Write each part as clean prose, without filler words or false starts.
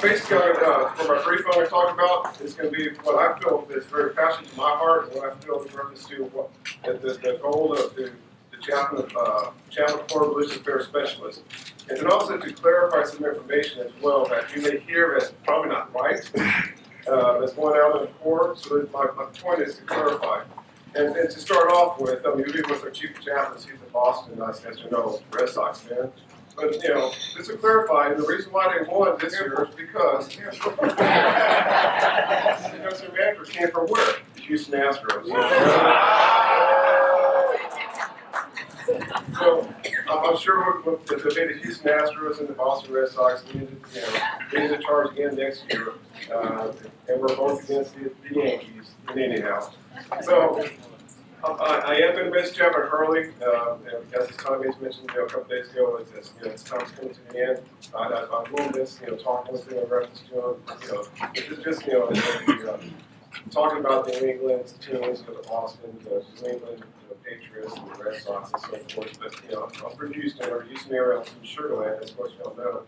Basically, for my brief I'm going to talk about, it's going to be what I feel is very passionate to my heart, and what I feel in reference to what the goal of the chaplain Corps Religious Affairs Specialist, and then also to clarify some information as well that you may hear that's probably not right, that's going out in the Corps. So my point is to clarify. And to start off with, I mean, we with our chief of chaplains, he's in Boston, as you know, Red Sox fan. But, just to clarify, the reason why they won this year is because their manager came from where? The Houston Astros. So I'm sure with the Houston Astros and the Boston Red Sox, we need to charge again next year. And we're both against the Yankees anyhow. So I am going to miss Chaplain Hurley. As Tommy mentioned a couple days ago, it's time's coming to the end. I will miss talking with him in reference to him. Talking about the New England teams, the Boston, the New England Patriots, and the Red Sox, and so forth. But I'm from Houston, or Houston area, I'm from Sugar Land, as most of y'all know.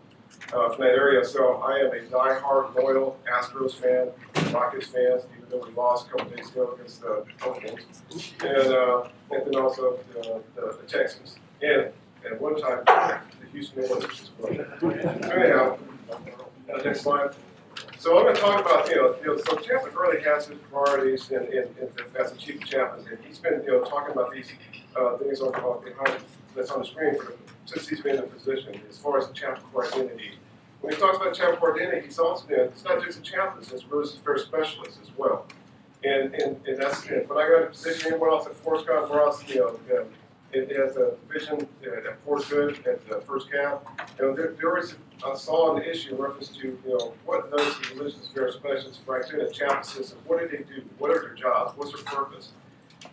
From that area, so I am a die-hard, loyal Astros fan, Rockets fans, even though we lost a couple days ago against the Oakland, and then also the Texans, and at one time the Houston Oilers as well. Anyhow, next slide. So I'm going to talk about so Chaplain really has his priorities as a chief of chaplains, and he's been talking about these things behind that's on the screen since he's been in the position as far as the chaplain corps identity. When he talks about chaplain corps identity, he's also it's not just a chaplain, it's a religious affairs specialist as well. And that's when I got in a position, anyone else at Force God, where else it has a division at Fort Good at the first camp. There is I saw an issue in reference to what those religious affairs specialists right there in the chaplain system, what do they do? What are their jobs? What's their purpose?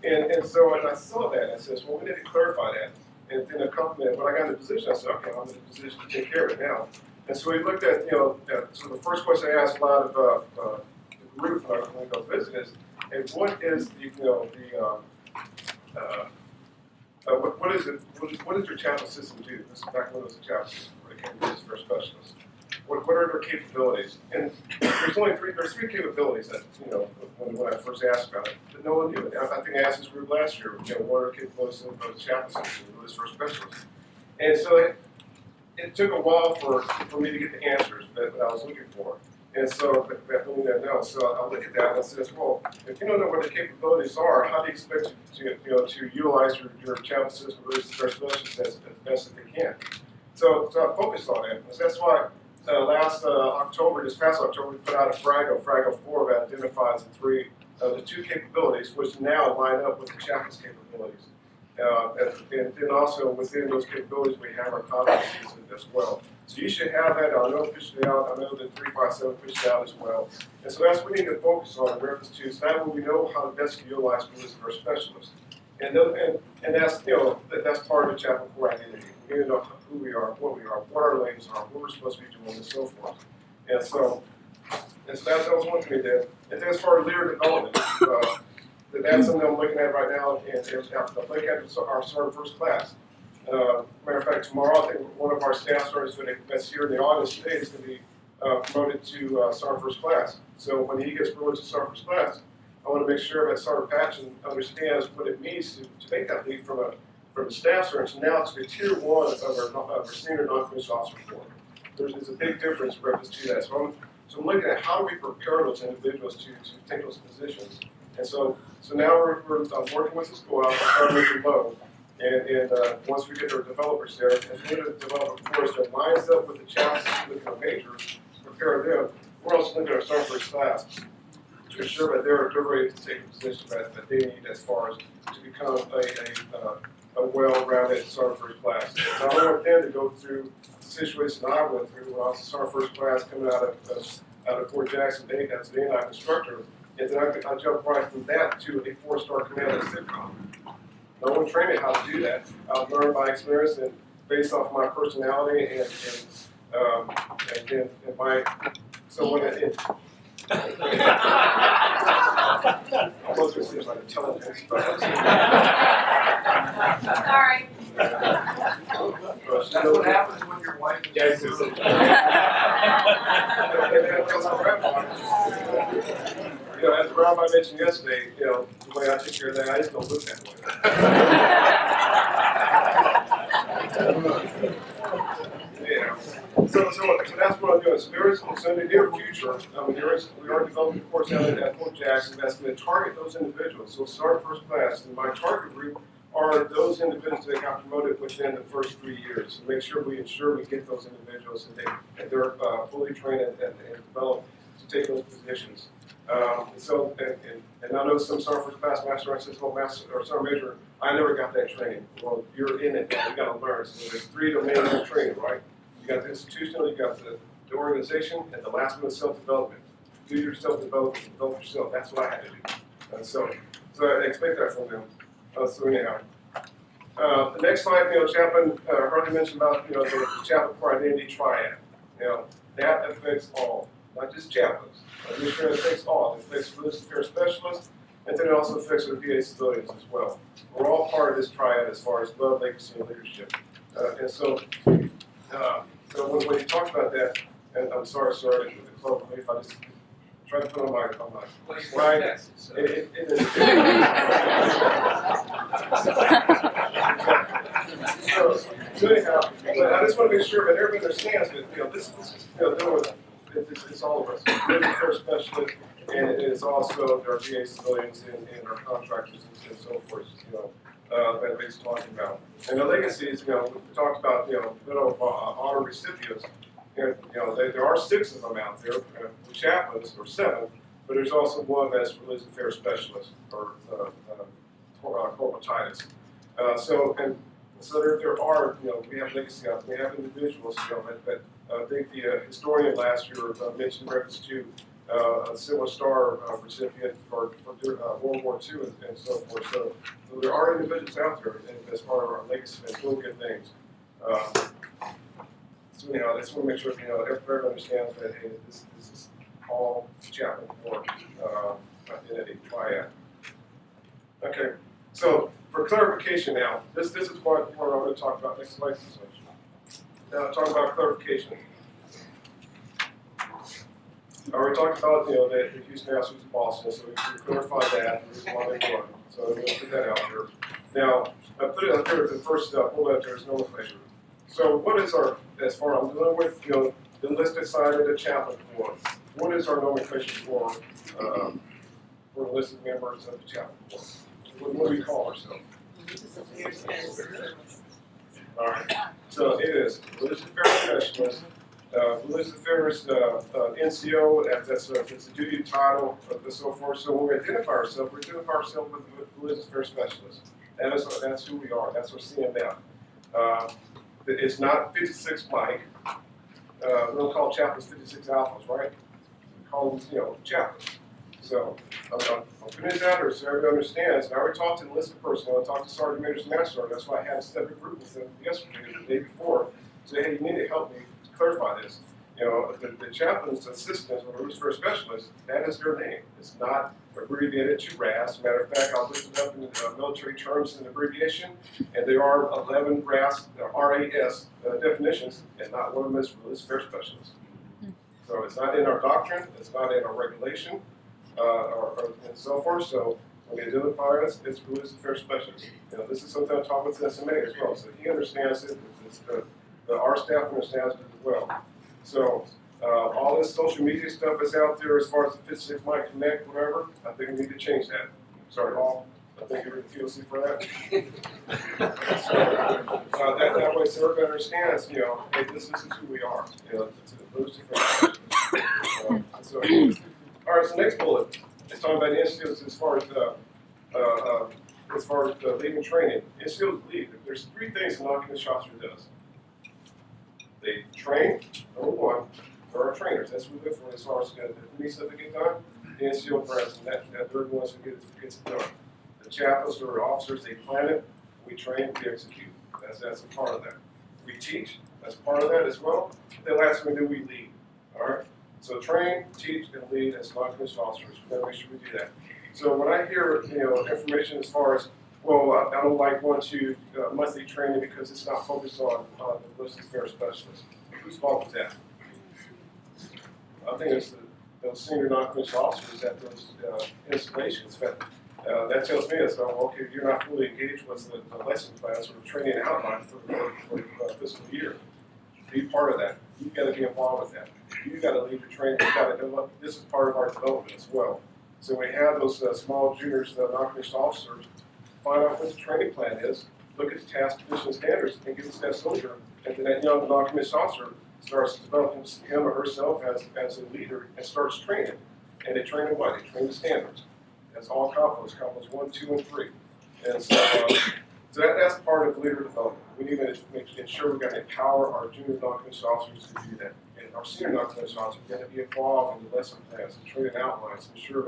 And so I saw that and I said, well, we need to clarify that. And then when I got in the position, I said, okay, I'm in the position to take care of it now. And so we looked at, so the first question I asked a lot of the group when I go visit is, hey, what is what does your chaplain system do? This is back when it was a chaplain system, where it came to this for specialists. What are their capabilities? And there's three capabilities that, when I first asked about it, that no one knew. And I think I asked this group last year, what are the capabilities of the chaplain system, this for specialists? And so it took a while for me to get the answers that I was looking for. And so, that we didn't know. So I look at that and I says, well, if you don't know what the capabilities are, how do you expect to utilize your chaplain system religious affairs specialists as best as they can? So I focused on it. And that's why this past October, we put out a Frago 4 that identifies the two capabilities, which now line up with the chaplain's capabilities. And then also within those capabilities, we have our competencies as well. So you should have that. I know officially out. I know that 357 pushed out as well. And so that's what we need to focus on in reference to. So that way we know how to best utilize religious affairs specialists. And that's that's part of the chaplain corps identity. We need to know who we are, what our lanes are, what we're supposed to be doing, and so forth. And so that was one thing we did. And then as far as leader development, that's something I'm looking at right now. And I'm looking at our sergeant first class. Matter of fact, tomorrow I think one of our staff sergeants that's here in the audience today is going to be promoted to sergeant first class. So when he gets promoted to sergeant first class, I want to make sure that Sergeant Patchen understands what it means to make that leap from a staff sergeant now to the tier 1 of our senior non-commissioned officer corps. There's a big difference in reference to that. So I'm looking at how do we prepare those individuals to take those positions. And so now we're working with the school. I'll start making low. And once we get our developers there, and we need to develop a course that lines up with the chaplains, with the majors, prepare them. We're also looking at our sergeant first class to ensure that they're ready to take the position that they need as far as to become a well-rounded sergeant first class. So I want them to go through the situation I went through when I was a sergeant first class coming out of Fort Jackson as an A9 instructor, and then I jumped right from that to a 4-star commander at SITCOM. No one trained me how to do that. I've learned by experience and based off my personality and my I was going to say it's like intelligence, but sorry. That's what happens when your wife is You know, as Ralph I mentioned yesterday, you know, the way I take care of that, I just don't look that way. Yeah. So that's what I'm doing. So there is, so in the near future, we are developing a course out at Fort Jackson that's going to target those individuals. So start first class, and my target group are those individuals that got promoted within the first 3 years. So make sure we ensure we get those individuals and they're fully trained and developed to take those positions. And I know some start first class master says, well, master or sergeant major, I never got that training. Well, you're in it now. You got to learn. So there's 3 domains of training, right? You got the institutional, you got the organization, and the last one is self-development. Do your self-development, develop yourself. That's what I had to do. So I expect that from them. So anyhow, the next slide, you know, Chaplain Harley mentioned about, you know, the chaplain core identity triad. You know, that affects all, not just chaplains. It affects all. It affects religious affairs specialists, and then it also affects our VA civilians as well. We're all part of this triad as far as love, legacy, and leadership. So when you talked about that, and I'm sorry, sir, if I just try to put on my slide, so anyhow, but I just want to make sure that everybody understands that, you know, this is, you know, it's all of us. We're first specialists, and it's also our VA civilians and our contractors and so forth, you know, that he's talking about. And the legacies, you know, we talked about, you know, honor recipients. You know, there are 6 of them out there, the chaplains, or 7, but there's also one that's religious affairs specialist, or corporatitis. So there are, you know, we have legacy out there, we have individuals, you know, that I think the historian last year mentioned reference to a Silver Star recipient for World War II and so forth. So there are individuals out there as part of our legacy that's doing good things. So you know, I just want to make sure, you know, everybody understands that, hey, this is all chaplain core identity triad. Okay, so for clarification now, this is what I'm going to talk about next slide. Now, talk about clarification. We talked about, you know, that the Houston House was Boston, so we clarified that. There's a lot of one, so we'll put that out there. Now, I put it out there as the first bullet. There's nomenclature. So, what is our, as far as I'm dealing with, you know, the enlisted side of the chaplain corps? What is our nomenclature for enlisted members of the chaplain corps? What do we call ourselves? All right. So it is religious affairs specialist. Religious affairs NCO, that's a duty title, and so forth. So when we identify ourselves with religious affairs specialists. That's who we are. That's our CMF. It's not 56 Mike. We don't call chaplains 56 alphas, right? We call them, you know, chaplains. So I'm putting it down here so everybody understands. And I already talked to the enlisted personnel. I talked to Sergeant Majors and Master. That's why I had a separate group with them yesterday, the day before. Say, hey, you need to help me clarify this. You know, the chaplain's assistants or religious affairs specialists, that is their name. It's not abbreviated to RAS. Matter of fact, I'll look it up in the military terms and abbreviation, and there are 11 RAS definitions, and not one of them is religious affairs specialist. So it's not in our doctrine, it's not in our regulation, and so forth. So when they identify us, it's religious affairs specialist. You know, this is something I talk with the SMA as well, so he understands it. Our staff understands it as well. So all this social media stuff is out there as far as the 56 Mike Connect, whatever. I think we need to change that. Sorry, Paul. I think you're in TOC for that. So that way, so everybody understands, you know, hey, this is who we are. You know, those two things. All right. So next bullet is talking about the NCOs as far as leading training. NCOs lead. There's 3 things a non-commissioned officer does. They train, number 1, they're our trainers. That's what we look for as far as the police that get done, the NCO president, that they're the ones who gets it done. The chaplains or officers, they plan it, we train, we execute. That's a part of that. We teach, that's part of that as well. The last one, do we lead? All right? So train, teach, and lead as non-commissioned officers. We gotta make sure we do that. So when I hear, you know, information as far as, well, I don't like going to monthly training because it's not focused on the religious affairs specialist. Whose fault was that? I think it's those senior non-commissioned officers at those installations that tells me it's, okay, you're not fully engaged with the lesson plans or the training outline for the fiscal year. Be part of that. You've got to be involved with that. You've got to lead the training. You've got to know what this is part of our development as well. So we have those small juniors, non-commissioned officers, find out what the training plan is, look at the task, position, standards, and get the steps over. And then that young non-commissioned officer starts developing him or herself as a leader and starts training. And they train in what? They train the standards. That's all combos 1, 2, and 3. And so, that's part of leader development. We need to ensure we've got to empower our junior non-commissioned officers to do that. And our senior non-commissioned officers are going to be involved in the lesson plans and training outlines to ensure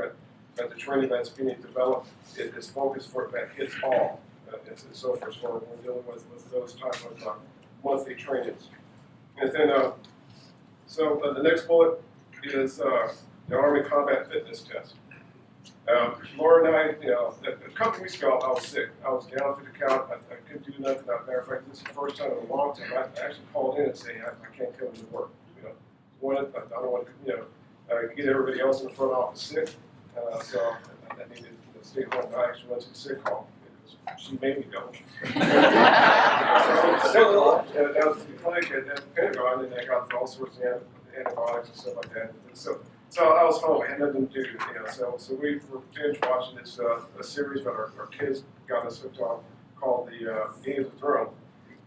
that the training that's being developed is focused for that hits all. And so forth. So we're dealing with those type of monthly trainings. And then, the next bullet is the Army Combat Fitness Test. Laura and I, a couple weeks ago, I was sick. I was down for the count. I couldn't do nothing. As a matter of fact, this is the first time in a long time I actually called in and say I can't come to work. I don't want to, get everybody else in the front office sick. So I needed to stay home. I actually went to the sick hall because she made me go. And I was in the clinic at the Pentagon, and I got all sorts of antibiotics and stuff like that. So I was home. I had nothing to do. So we were binge watching this a series that our kids got us hooked on called the Games of Thrones.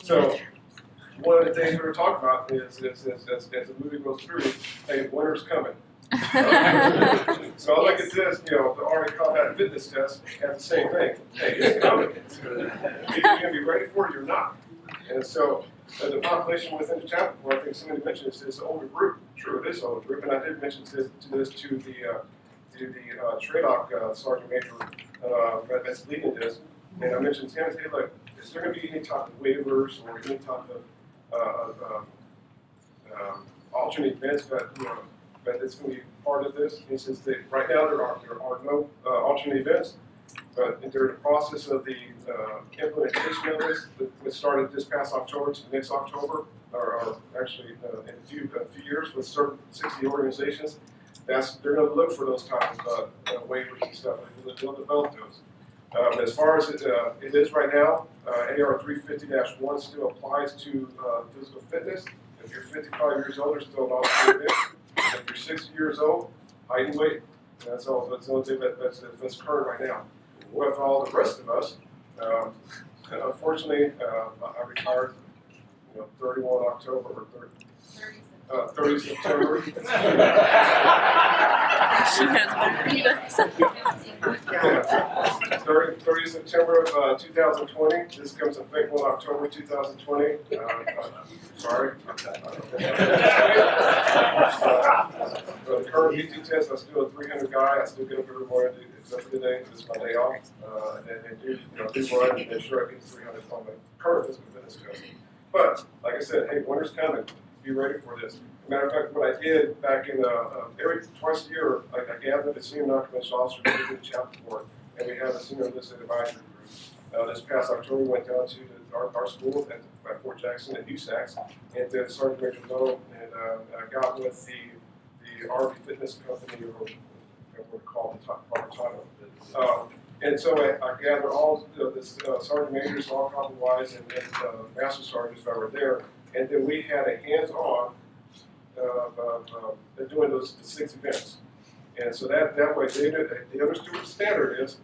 So one of the things we were talking about is as the movie goes through, hey, winter's coming. So I look at this, the Army Combat Fitness Test has the same thing. Hey, it's coming. You're going to be ready for it or not. And so the population within the chapter, I think somebody mentioned is an older group. True, it is an older group, and I did mention this to the TRADOC Sergeant Major that's leading this, and I mentioned to him, hey, look, is there going to be any type of waivers or any type of alternate events that it's going to be part of this? He says that right now there are no alternate events, but during the process of the implementation of this, it started this past October to next October, or actually in a few years with certain 60 organizations, they're going to look for those types of waivers and stuff, and they'll develop those. As far as it is right now, AR 350-1 still applies to physical fitness. If you're 55 years old, there's still an alternate event. If you're 60 years old, height and weight. That's the only thing that's current right now. With all the rest of us, unfortunately, I retired, 31 October or 30 September. She knows better than he does. 30 September of 2020. This comes effect on October 2020. Sorry. The current PT test, I'm still a 300 guy. I still get up every morning, except for today, because it's my day off. And do run and make sure I get 300 on my current physical fitness test. But, like I said, hey, winter's coming. Be ready for this. As a matter of fact, what I did back in twice a year, I gathered the senior non-commissioned officers in the chapter board, and we have a senior enlisted advisory group. This past October, we went down to our school at Fort Jackson at USACs, and then Sergeant Major Lowe, and I got with the Army Fitness Company, or what we call the proper title. And so I gathered all the sergeant majors, all company wise, and master sergeants that were there, and then we had a hands-on doing the 6 events. And so that way they understood what the standard is.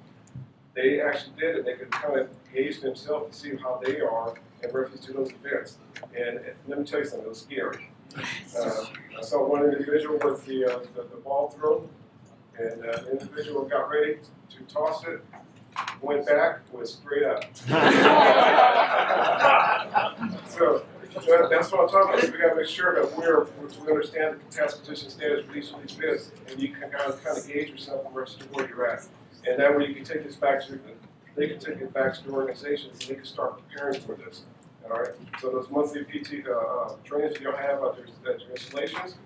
They actually did it. They could kind of gauge themselves and see how they are in reference to those events. And let me tell you something, it was scary. I saw one individual with the ball throw, and the individual got ready to toss it, went back, went straight up. So that's what I'm talking about. We got to make sure that we understand the task position standards for each of these bits, and you can kind of gauge yourself in reference to where you're at. And that way you can take this back to they can take it back to the organizations, and they can start preparing for this. All right. So those monthly PT trainings you'll have at your installations,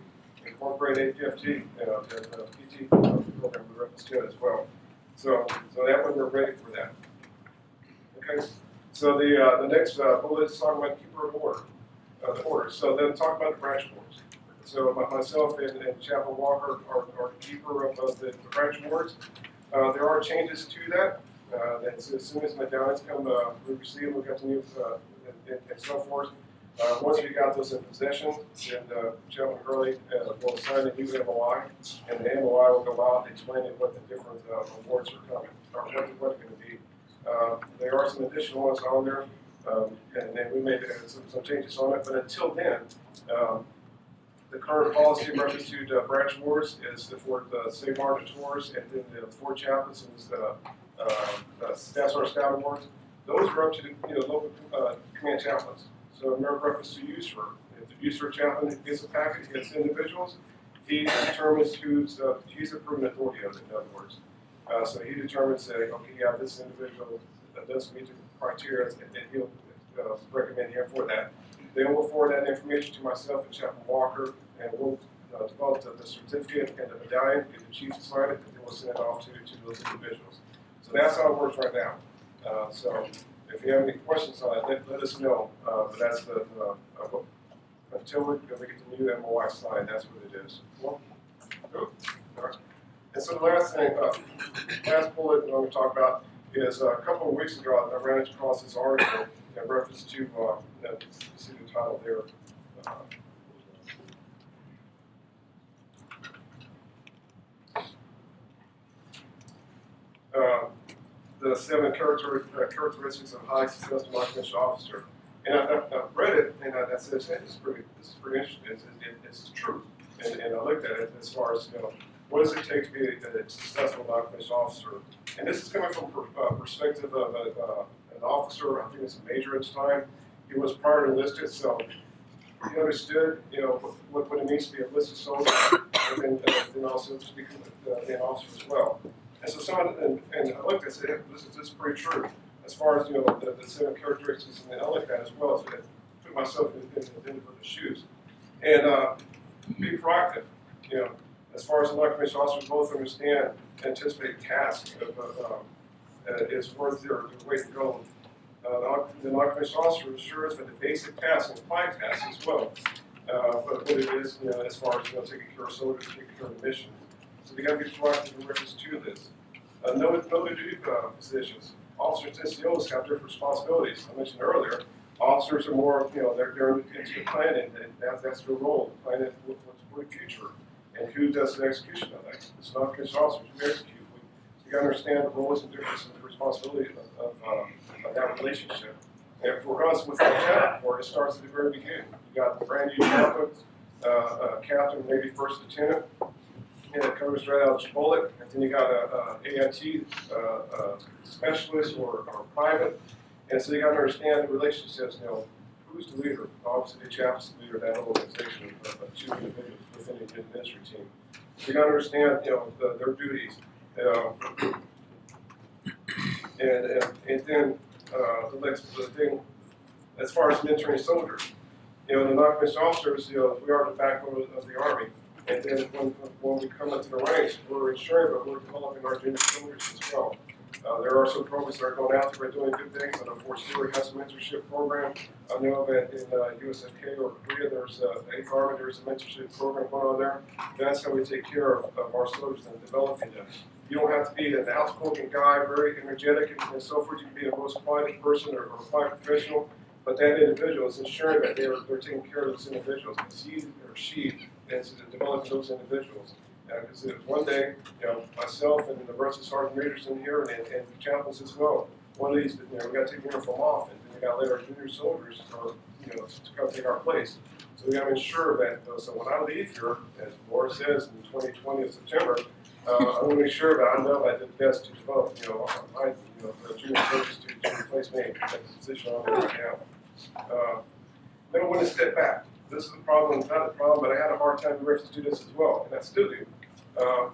incorporate APFT, the PT program we reference to as well. So that way we're ready for that. Okay. So the next bullet is talking about keeper of order, the orders. So then talk about the branch boards. So myself and Chapel Walker are the keeper of the branch wards. There are changes to that. That's as soon as medallions come, we receive, we got the new, and so forth. Once we got those in possession, then Chapel Gurley will sign a new MOI, and the MOI will go out explaining what the different awards are coming, or what they're going to be. There are some additional ones on there, and then we made some changes on it, but until then, the current policy in reference to branch wards is for the St. Martin tours, and then the 4 chaplains is the staff awards. Those are up to the local command chaplains. So in reference to USER, if the USER chaplain gets a package, gets individuals, he determines he's the proven authority of it, in other words. So he determines that, okay, yeah, this individual that does meet the criteria, and he'll recommend him for that. Then we'll forward that information to myself and Chaplain Walker, and we'll develop the certificate and the medallion, get the chief to sign it, and then we'll send it off to those individuals. So that's how it works right now. So if you have any questions on it, let us know. But that's until we get the new MOI signed, that's what it is. Well, all right. And so the last thing, last bullet I'm going to talk about is a couple of weeks ago, I ran across this article in reference to, you see the title there. The 7 characteristics of a highly successful non-commissioned officer. And I read it, and I said, hey, this is pretty interesting. It's true. And I looked at it as far as, what does it take to be a successful non-commissioned officer? And this is coming from perspective of an officer, I think it's a major at the time. He was prior enlisted, so he understood, what it means to be a enlisted soldier, and also to become an officer as well. And so and I looked, I said, hey, this is pretty true. As far as, the 7 characteristics, and I looked at it as well, so I put myself in the shoes. And be proactive, as far as the non-commissioned officers both understand, anticipate tasks is worth their way to go. The non-commissioned officer ensures that the basic tasks and applied tasks as well. But what it is, as far as taking care of soldiers, taking care of the mission. So they got to be proactive in reference to this. Know the duty positions. Officers and NCOs have different responsibilities. I mentioned earlier, officers are more, they're into the planning, and that's their role. Planning what's for the future, and who does the execution of that. It's not commissioned officers who execute. You got to understand the roles and differences and the responsibility of that relationship. And for us, with the chaplain board, it starts at the very beginning. You got the brand new chaplain, captain, maybe first lieutenant, and it comes right out of the bullet. And then you got a AIT specialist or private. And so you got to understand the relationships. Who's the leader? Obviously, the chaplain's the leader of that organization of 2 individuals within the ministry team. So you got to understand, their duties. And then the next thing, as far as mentoring soldiers, the non-commissioned officers, we are the backbone of the Army. And then when we come into the ranks, we're ensuring that we're developing our junior soldiers as well. There are some programs that are going out there, we're doing good things. I know Fort Stewart has a mentorship program. I know that in USFK or Korea, there's the 8th Army, there's a mentorship program going on there. That's how we take care of our soldiers and developing them. You don't have to be an outspoken guy, very energetic and so forth. You can be the most quiet person or quiet professional, but that individual is ensuring that they're taking care of those individuals. It's he or she is developing those individuals. Because one day, myself and the rest of the sergeant majors in here and the chaplains as well, one of these, we got to take the uniform off, and then we got to let our junior soldiers, to come take our place. So we got to ensure that, so when I leave here, as Laura says, in 2020 of September, I want to make sure that I know I did the best to develop, my, the junior soldiers to replace me at the position I'm in right now. Then I want to step back. This is a problem, not a problem, but I had a hard time in reference to this as well, and I still do.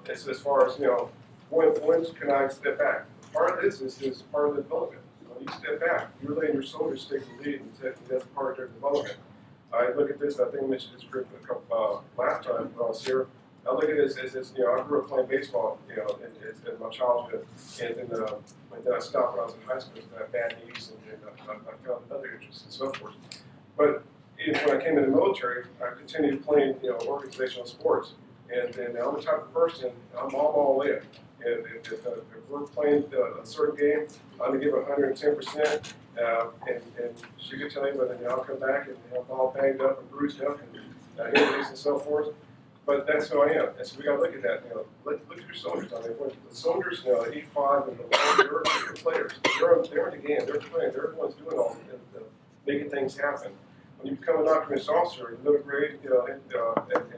It's as far as, when can I step back? Part of this is part of the development. When you step back, you're letting your soldiers take the lead, and that's part of their development. I look at this, I think I mentioned this group a couple, last time when I was here. I look at this as I grew up playing baseball, in my childhood, and then I stopped when I was in high school because I had bad knees, and I found other interests and so forth. But even when I came in the military, I continued playing, organizational sports. And I'm the type of person, I'm all in. If we're playing a certain game, I'm going to give 110%. And she could tell you, but then I'll come back and I'm all banged up and bruised up and injuries and so forth. But that's who I am. And so we got to look at that. Look at your soldiers. I mean, the soldiers, E5 and they're players. They're in the game. They're playing. They're the ones doing all the making things happen. When you become a non-commissioned officer in middle grade, in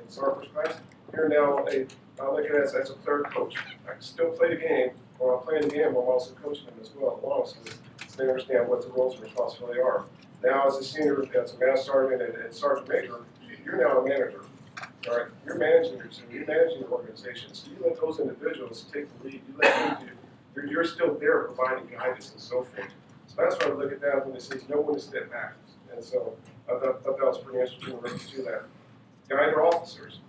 sergeant first class, you're now I look at it as a player coach. I can still play the game. While I'm playing the game, I'm also coaching them as well, so they understand what the roles and responsibilities are. Now, as a senior, as a master sergeant and sergeant major, you're now a manager. All right, you're managing your team, you're managing your organization. So you let those individuals take the lead. You let them do. You're still there providing guidance and so forth. So that's why I look at that when it says no one to step back. And so I thought that was pretty interesting in reference to that. Guide your officers.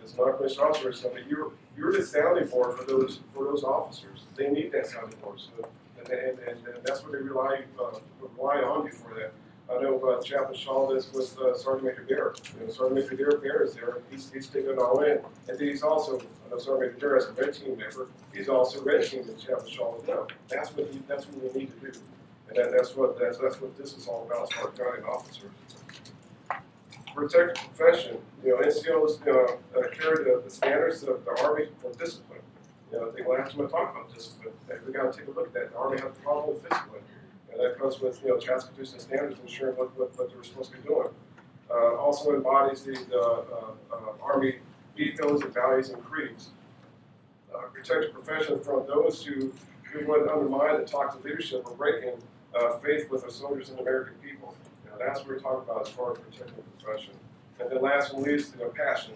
As non-commissioned officers, so that you're the sounding board for those officers. They need that sounding board. So and that's what they rely on you for that. I know Chaplain Shaw is with Sergeant Major Dare. Sergeant Major Dare is there. He's taking it all in. And then he's also, I know Sergeant Major Dare is a red team member. He's also red team with Chaplain Shaw with them. That's what we need to do. And that's what this is all about as far as guiding officers. Protect the profession. NCOs carry the standards of the Army for discipline. I think last time I talked about discipline, we got to take a look at that. The Army has a problem with discipline. And that comes with, Constitution standards ensuring what they're supposed to be doing. Also embodies the Army ethos and values and creeds. Protect the profession from those who would undermine the toxic leadership or breaking faith with the soldiers and American people. That's what we're talking about as far as protecting the profession. And then last but not least, passion.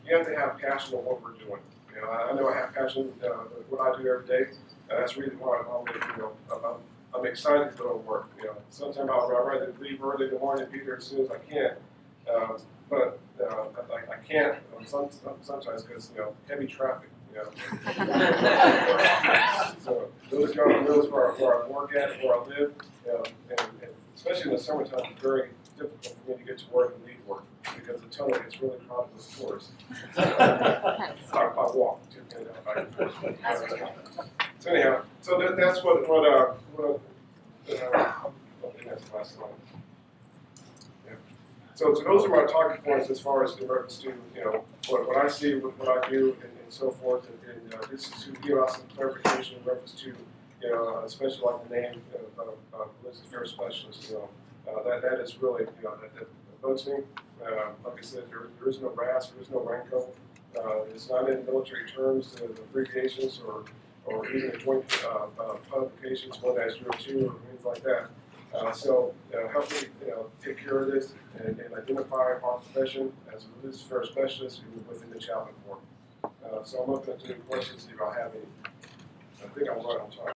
You have to have passion on what we're doing. I know I have passion with what I do every day. That's the reason why I'm excited to go to work. Sometimes I'll rather leave early in the morning and be there as soon as I can. But I can't sometimes because heavy traffic. So those young knows where I work at, where I live, and especially in the summertime, it's very difficult for me to get to work and leave work because the tunnel gets really crowded with tourists. I walk too. So anyhow, so that's what that's the last one. Yeah. So those are my talking points as far as in reference to what I see, what I do, and so forth. And this is to give us some clarification in reference to especially like the name of Ballistic Affairs Specialist. That is really that bugs me. Like I said, there is no RAS, there is no RANCO. It's not in military terms, the abbreviations or even the joint publications, 1-02 or things like that. So help me take care of this and identify our profession as a Ballistic Affairs Specialist within the chaplain corps. So I'm open to any questions if I have any. I think I'm right on time.